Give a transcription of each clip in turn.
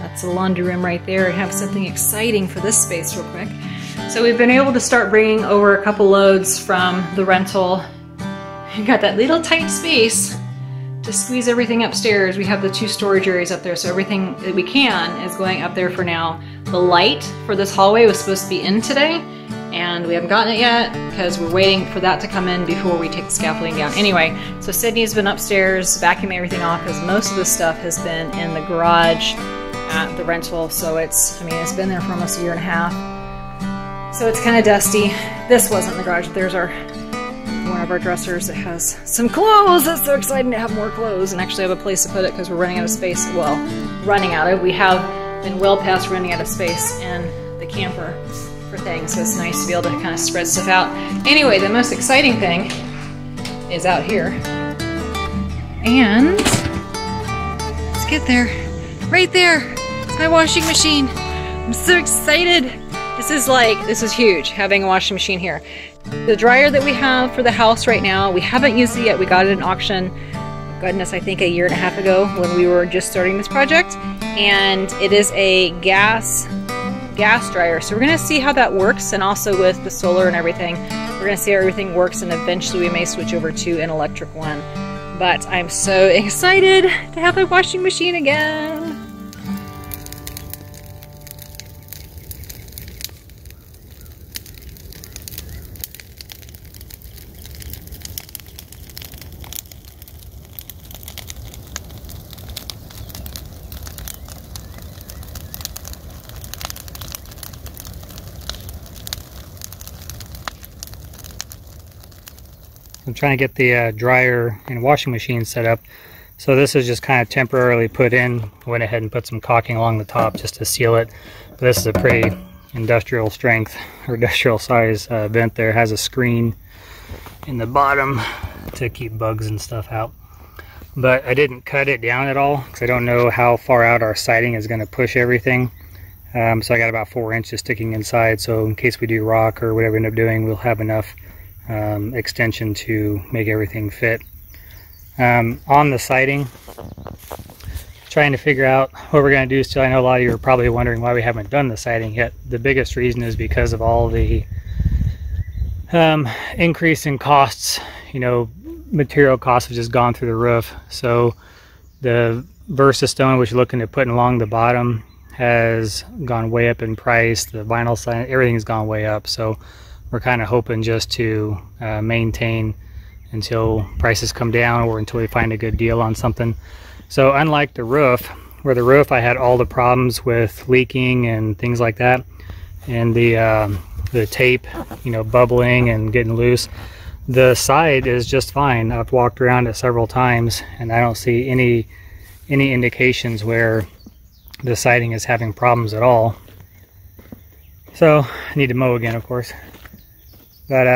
That's the laundry room right there. I have something exciting for this space real quick. So we've been able to start bringing over a couple loads from the rental. We've got that little tight space to squeeze everything upstairs. We have the 2 storage areas up there, so everything that we can is going up there for now. The light for this hallway was supposed to be in today, and we haven't gotten it yet because we're waiting for that to come in before we take the scaffolding down. Anyway, so Sydney's been upstairs vacuuming everything off because most of the stuff has been in the garage at the rental. So it's been there for almost a year and a half. So it's kind of dusty. This wasn't in the garage. There's one of our dressers that has some clothes. That's so exciting to have more clothes and actually have a place to put it because we're running out of space. Well, we have been well past running out of space in the camper for things, so it's nice to be able to kind of spread stuff out. Anyway, the most exciting thing is out here. And let's get there. Right there, it's my washing machine. I'm so excited. This is huge, having a washing machine here. The dryer that we have for the house right now, we haven't used it yet. We got it at an auction, goodness, I think a year and a half ago when we were just starting this project. And it is a gas dryer. So we're gonna see how that works, and also with the solar and everything. We're gonna see how everything works, and eventually we may switch over to an electric one. But I'm so excited to have my washing machine again. I'm trying to get the dryer and washing machine set up. So this is just kind of temporarily put in. Went ahead and put some caulking along the top just to seal it. But this is a pretty industrial strength or industrial size vent there. It has a screen in the bottom to keep bugs and stuff out. But I didn't cut it down at all because I don't know how far out our siding is going to push everything. So I got about 4 inches sticking inside. So in case we do rock or whatever we end up doing, we'll have enough extension to make everything fit. On the siding, trying to figure out what we're going to do still. I know a lot of you are probably wondering why we haven't done the siding yet. The biggest reason is because of all the increase in costs. You know, material costs have just gone through the roof. So the Versa stone, which you're looking at putting along the bottom, has gone way up in price. The vinyl side, everything's gone way up. So we're kind of hoping just to maintain until prices come down or until we find a good deal on something. So unlike the roof, where the roof I had all the problems with leaking and things like that, and the tape, you know, bubbling and getting loose, the side is just fine. I've walked around it several times and I don't see any indications where the siding is having problems at all. So I need to mow again, of course. But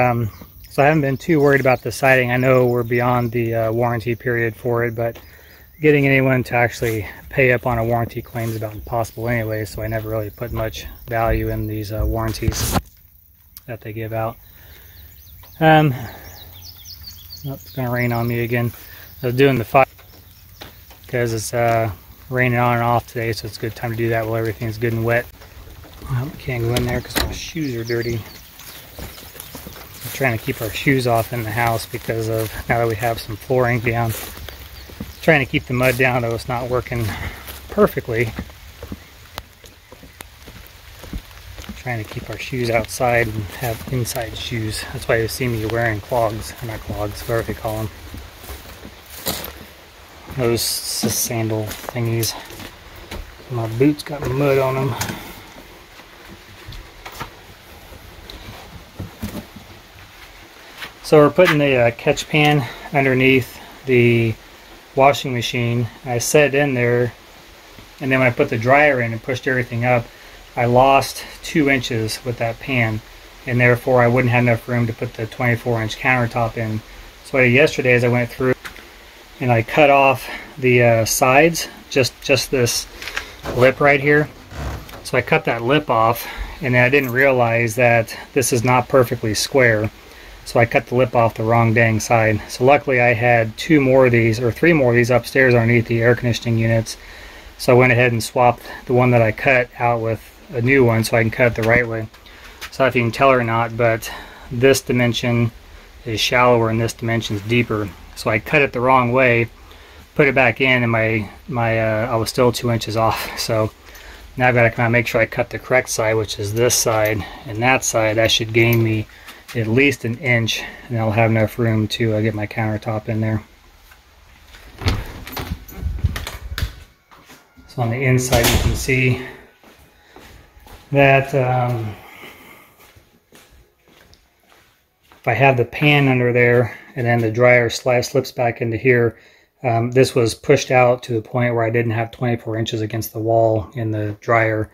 so I haven't been too worried about the siding. I know we're beyond the warranty period for it, but getting anyone to actually pay up on a warranty claim is about impossible anyway, so I never really put much value in these warranties that they give out. Oh, it's gonna rain on me again. I was doing the fire because it's raining on and off today, so it's a good time to do that while everything's good and wet. Well, can't go in there because my shoes are dirty. I'm trying to keep our shoes off in the house because of, now that we have some flooring down, trying to keep the mud down, though it's not working perfectly. Trying to keep our shoes outside and have inside shoes. That's why you see me wearing clogs, or not clogs, whatever they call them. Those sandal thingies. My boots got mud on them. So we're putting the catch pan underneath the washing machine. I set it in there, and then when I put the dryer in and pushed everything up, I lost 2 inches with that pan, and therefore I wouldn't have enough room to put the 24-inch countertop in. So what I did yesterday is I went through and I cut off the sides, just this lip right here. So I cut that lip off, and then I didn't realize that this is not perfectly square. So I cut the lip off the wrong dang side. So luckily I had 2 more of these, or 3 more of these upstairs underneath the air conditioning units. So I went ahead and swapped the one that I cut out with a new one so I can cut it the right way. So if you can tell or not, but this dimension is shallower and this dimension is deeper. So I cut it the wrong way, put it back in, and I was still 2 inches off. So now I've got to kind of make sure I cut the correct side, which is this side, and that side. That should gain me at least an inch, and I'll have enough room to get my countertop in there. So on the inside you can see that if I have the pan under there and then the dryer slips back into here, this was pushed out to the point where I didn't have 24 inches against the wall in the dryer.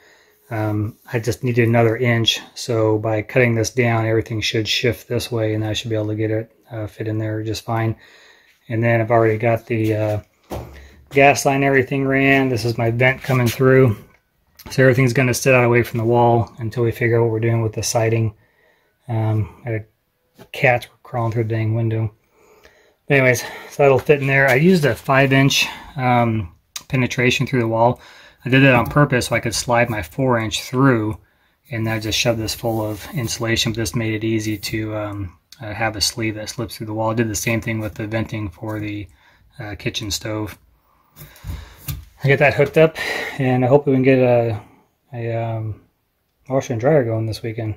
I just needed another inch, so by cutting this down, everything should shift this way, and I should be able to get it fit in there just fine. And then I've already got the gas line, everything ran. This is my vent coming through, so everything's going to sit out away from the wall until we figure out what we're doing with the siding. Cats were crawling through the dang window. Anyways, so that'll fit in there. I used a 5-inch penetration through the wall. I did that on purpose so I could slide my 4-inch through, and I just shoved this full of insulation. But this made it easy to have a sleeve that slips through the wall. I did the same thing with the venting for the kitchen stove. I get that hooked up, and I hope we can get a washer and dryer going this weekend.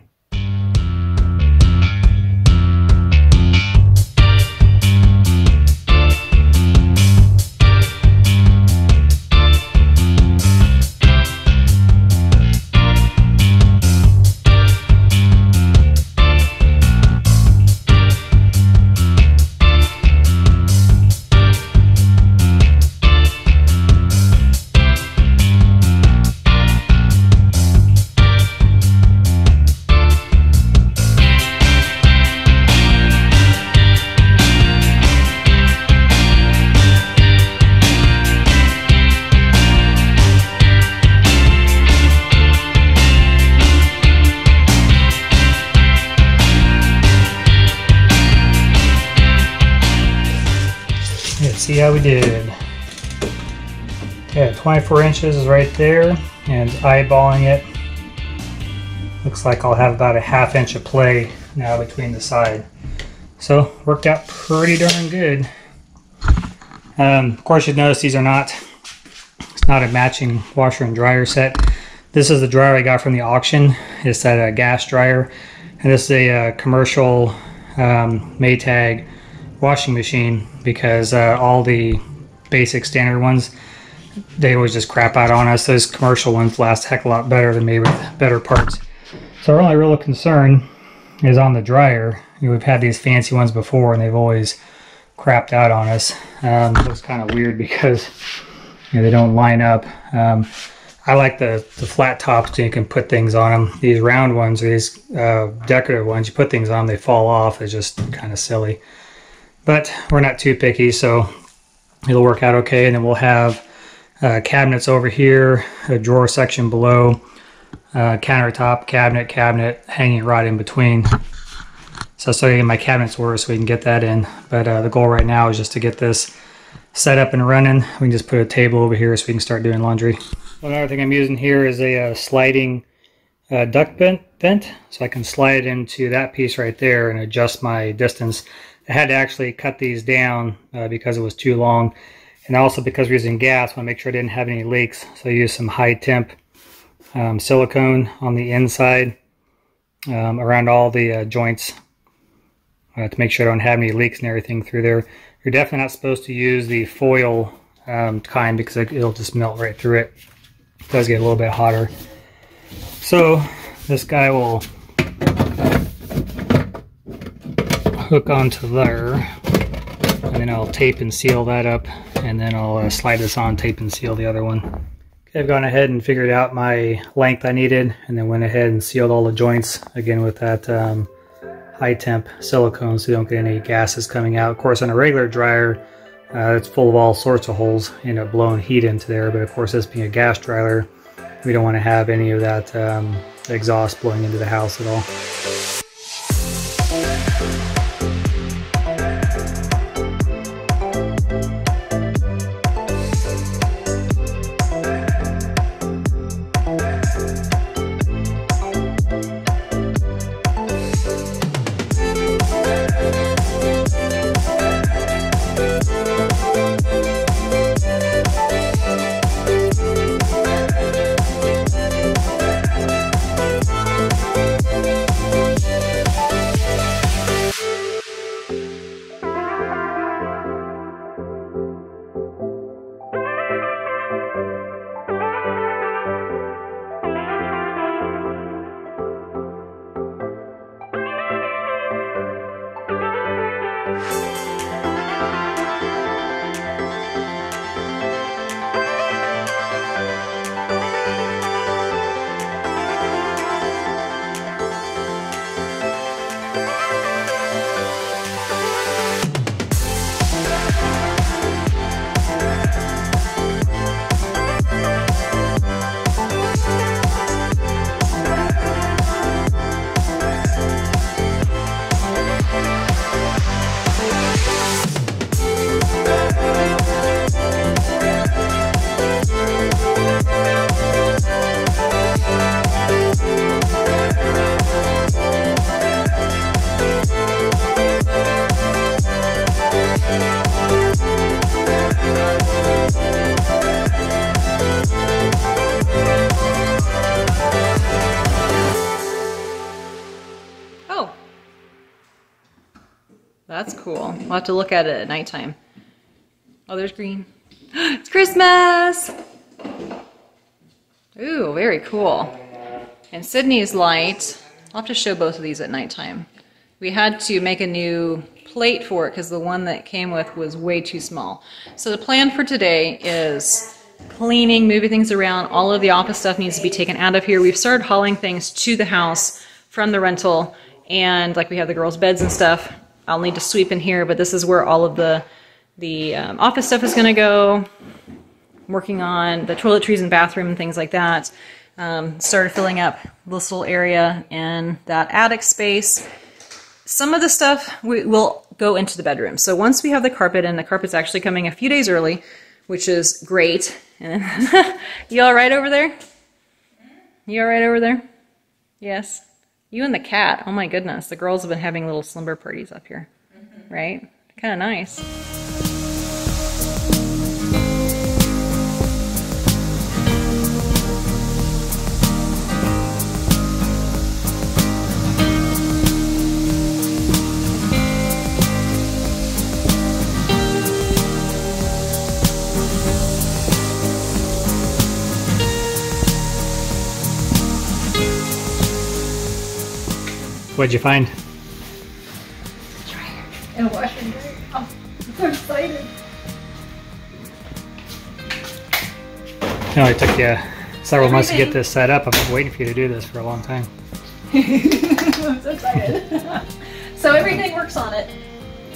See how we did. Okay, 24 inches is right there, and eyeballing it, looks like I'll have about a 1/2 inch of play now between the side. So worked out pretty darn good. Of course, you'd notice these are not, it's not a matching washer and dryer set. This is the dryer I got from the auction. It's that gas dryer, and this is a commercial Maytag washing machine, because all the basic standard ones, they always just crap out on us. Those commercial ones last a heck of a lot better than made with better parts. So our only real concern is on the dryer. We've had these fancy ones before and they've always crapped out on us. It looks kind of weird because they don't line up. I like the flat tops so you can put things on them. These round ones, or these decorative ones, you put things on them, they fall off. It's just kind of silly. But we're not too picky, so it'll work out okay. And then we'll have cabinets over here, a drawer section below, countertop, cabinet, hanging right in between. So I'll show you my cabinets were so we can get that in. But the goal right now is just to get this set up and running. We can just put a table over here so we can start doing laundry. Another thing I'm using here is a sliding duct vent, so I can slide it into that piece right there and adjust my distance. I had to actually cut these down because it was too long, and also because we're using gas, I want to make sure I didn't have any leaks. So I used some high temp silicone on the inside around all the joints to make sure I don't have any leaks and everything through there. You're definitely not supposed to use the foil kind because it'll just melt right through it. It does get a little bit hotter. So this guy will hook onto there, and then I'll tape and seal that up, and then I'll slide this on, tape and seal the other one. Okay, I've gone ahead and figured out my length I needed, and then went ahead and sealed all the joints again with that high temp silicone so you don't get any gases coming out. Of course, on a regular dryer, it's full of all sorts of holes, end up blowing heat into there, but of course this being a gas dryer, we don't want to have any of that exhaust blowing into the house at all. That's cool. We'll have to look at it at nighttime. Oh, there's green. It's Christmas! Ooh, very cool. And Sydney's light, I'll have to show both of these at nighttime. We had to make a new plate for it because the one that came with was way too small. So the plan for today is cleaning, moving things around. All of the office stuff needs to be taken out of here. We've started hauling things to the house from the rental, and like we have the girls' beds and stuff. I'll need to sweep in here, but this is where all of the office stuff is going to go. Working on the toiletries and bathroom and things like that. Started filling up this little area in that attic space. Some of the stuff will go into the bedroom. So once we have the carpet, and the carpet's actually coming a few days early, which is great. And you all right over there? You all right over there? Yes. You and the cat. Oh my goodness. The girls have been having little slumber parties up here. Right? Kind of nice. What'd you find? Dryer and washer and dryer. Oh, I'm so excited. It only took you several months to get this set up. I've been waiting for you to do this for a long time. I'm so excited. So everything works on it,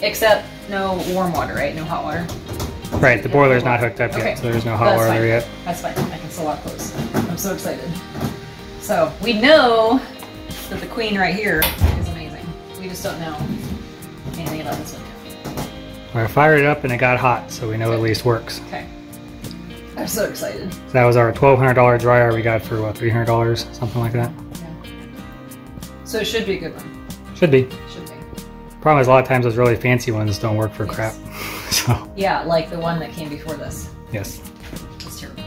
except no warm water, right? No hot water. Right, the boiler's not hooked up yet, so there's no hot water there yet. That's fine. I can still wash clothes. I'm so excited. So we know that the queen right here is amazing. We just don't know anything about this one yet. I fired it up and it got hot, so we know it at least works. Okay. I'm so excited. So that was our $1,200 dryer we got for what, $300, something like that. Yeah. So it should be a good one. Should be. Should be. Problem is a lot of times those really fancy ones don't work for crap. So. Yeah, like the one that came before this. Yes. It's terrible.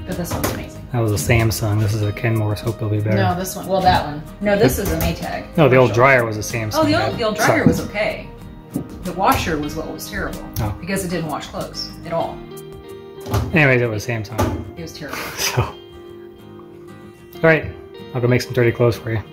But this one's amazing. That was a Samsung. This is a Kenmore, so it'll be better. No, this one. Well, that one. No, this is a Maytag. No, the old dryer was a Samsung. Oh, the old dryer was okay. The washer was what was terrible. Oh. Because it didn't wash clothes at all. Anyways, it was Samsung. It was terrible. So. Alright, I'll go make some dirty clothes for you.